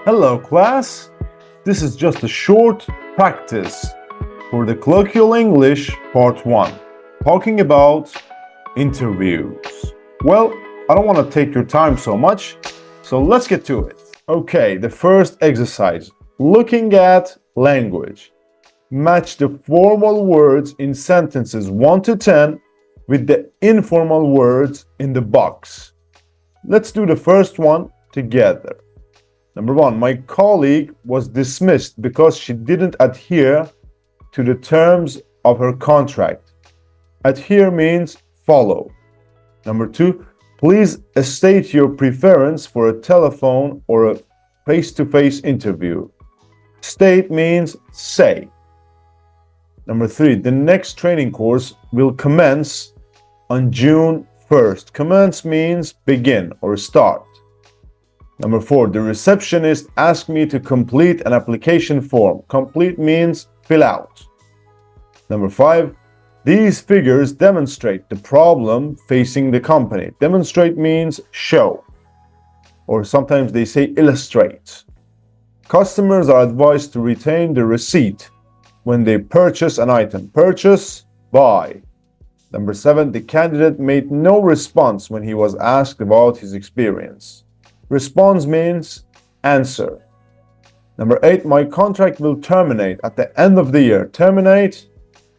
Hello class, this is just a short practice for the Colloquial English Part 1, talking about interviews. Well, I don't want to take your time so much, so let's get to it. Okay, the first exercise, looking at language. Match the formal words in sentences 1 to 10 with the informal words in the box. Let's do the first one together. Number 1, my colleague was dismissed because she didn't adhere to the terms of her contract. Adhere means follow. Number 2, please state your preference for a telephone or a face-to-face interview. State means say. Number 3, the next training course will commence on June 1st. Commence means begin or start. Number 4, the receptionist asked me to complete an application form. Complete means fill out. Number 5, these figures demonstrate the problem facing the company. Demonstrate means show, or sometimes they say illustrate. Customers are advised to retain the receipt when they purchase an item. Purchase, buy. Number 7, the candidate made no response when he was asked about his experience. Response means answer. Number 8, my contract will terminate at the end of the year. Terminate,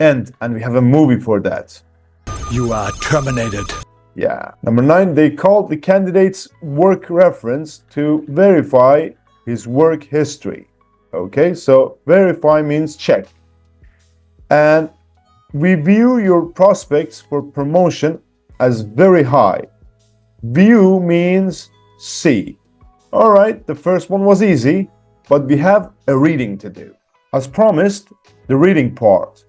end, and we have a movie for that. You are terminated. Yeah. Number 9, they called the candidate's work reference to verify his work history. Okay, so verify means check. And we view your prospects for promotion as very high. View means see. All right, the first one was easy, but we have a reading to do. As promised, the reading part.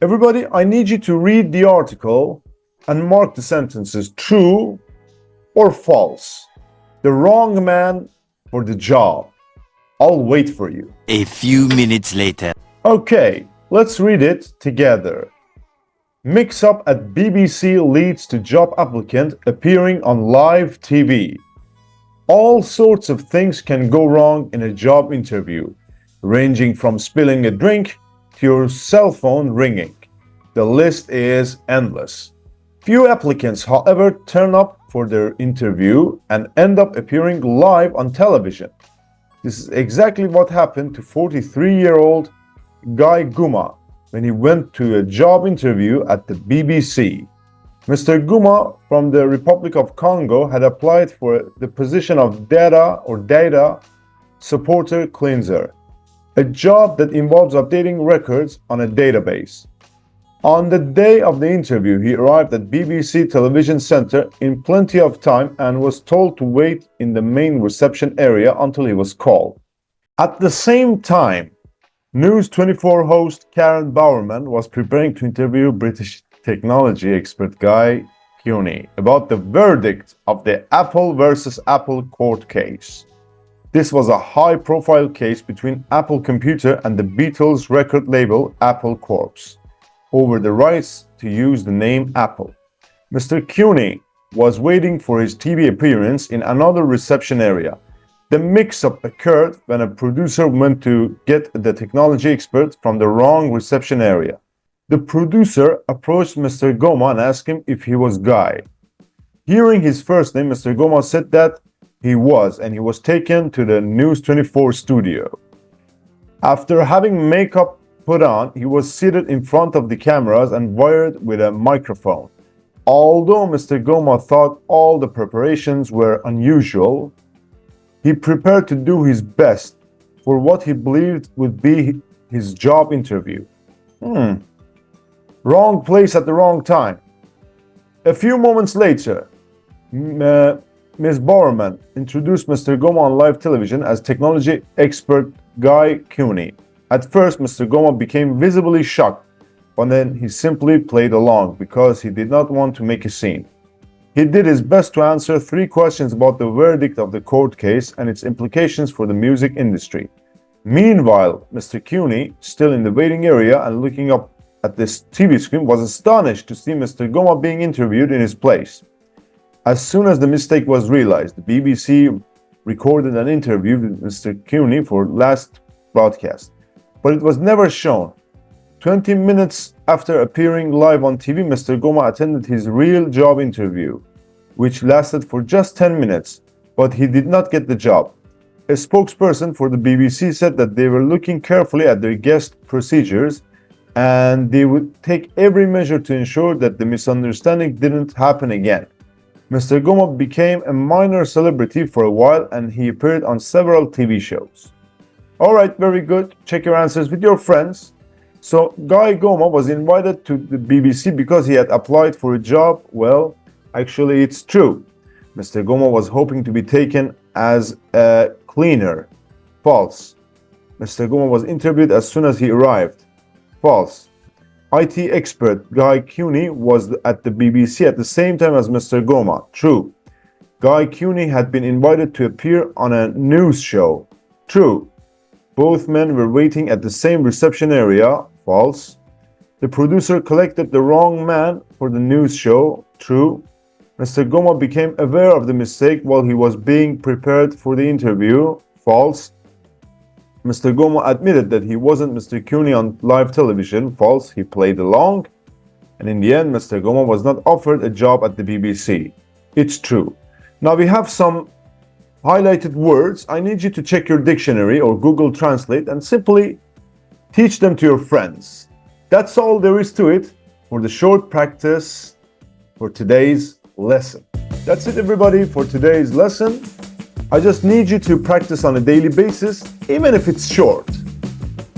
Everybody, I need you to read the article and mark the sentences true or false. The wrong man for the job. I'll wait for you. A few minutes later. Okay, let's read it together. Mix-up at BBC leads to job applicant appearing on live TV. All sorts of things can go wrong in a job interview, ranging from spilling a drink to your cell phone ringing. The list is endless. Few applicants, however, turn up for their interview and end up appearing live on television. This is exactly what happened to 43-year-old Guy Guma when he went to a job interview at the BBC. Mr. Guma from the Republic of Congo had applied for the position of data supporter cleanser, a job that involves updating records on a database. On the day of the interview, he arrived at BBC Television Center in plenty of time and was told to wait in the main reception area until he was called. At the same time, News 24 host Karen Bowerman was preparing to interview British technology expert Guy Cuny about the verdict of the Apple versus Apple court case. This was a high-profile case between Apple Computer and the Beatles record label Apple Corps over the rights to use the name Apple. Mr. Cuny was waiting for his TV appearance in another reception area. The mix-up occurred when a producer went to get the technology expert from the wrong reception area. The producer approached Mr. Goma and asked him if he was Guy. Hearing his first name, Mr. Goma said that he was, and he was taken to the News 24 studio. After having makeup put on, he was seated in front of the cameras and wired with a microphone. Although Mr. Goma thought all the preparations were unusual, he prepared to do his best for what he believed would be his job interview. Wrong place at the wrong time. A few moments later, Ms. Bowerman introduced Mr. Goma on live television as technology expert Guy Cuny. At first, Mr. Goma became visibly shocked, but then he simply played along because he did not want to make a scene. He did his best to answer 3 questions about the verdict of the court case and its implications for the music industry. Meanwhile, Mr. Cuny, still in the waiting area and looking up at this TV screen, was astonished to see Mr. Goma being interviewed in his place. As soon as the mistake was realized, the BBC recorded an interview with Mr. Cooney for last broadcast, but it was never shown. 20 minutes after appearing live on TV, Mr. Goma attended his real job interview, which lasted for just 10 minutes, but he did not get the job. A spokesperson for the BBC said that they were looking carefully at their guest procedures and they would take every measure to ensure that the misunderstanding didn't happen again. Mr. Goma became a minor celebrity for a while and he appeared on several TV shows. Alright, very good. Check your answers with your friends. So, Guy Goma was invited to the BBC because he had applied for a job. Well, actually it's true. Mr. Goma was hoping to be taken as a cleaner. False. Mr. Goma was interviewed as soon as he arrived. False. IT expert Guy Cooney was at the BBC at the same time as Mr. Goma. True. Guy Cooney had been invited to appear on a news show. True. Both men were waiting at the same reception area. False. The producer collected the wrong man for the news show. True. Mr. Goma became aware of the mistake while he was being prepared for the interview. False. Mr. Goma admitted that he wasn't Mr. Cooney on live television. False. He played along. And in the end, Mr. Goma was not offered a job at the BBC. It's true. Now we have some highlighted words. I need you to check your dictionary or Google Translate and simply teach them to your friends. That's all there is to it for the short practice for today's lesson. That's it, everybody, for today's lesson. I just need you to practice on a daily basis, even if it's short.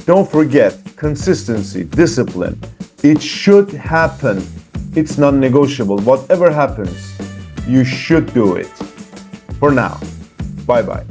Don't forget, consistency, discipline. It should happen. It's non-negotiable. Whatever happens, you should do it. For now, bye-bye.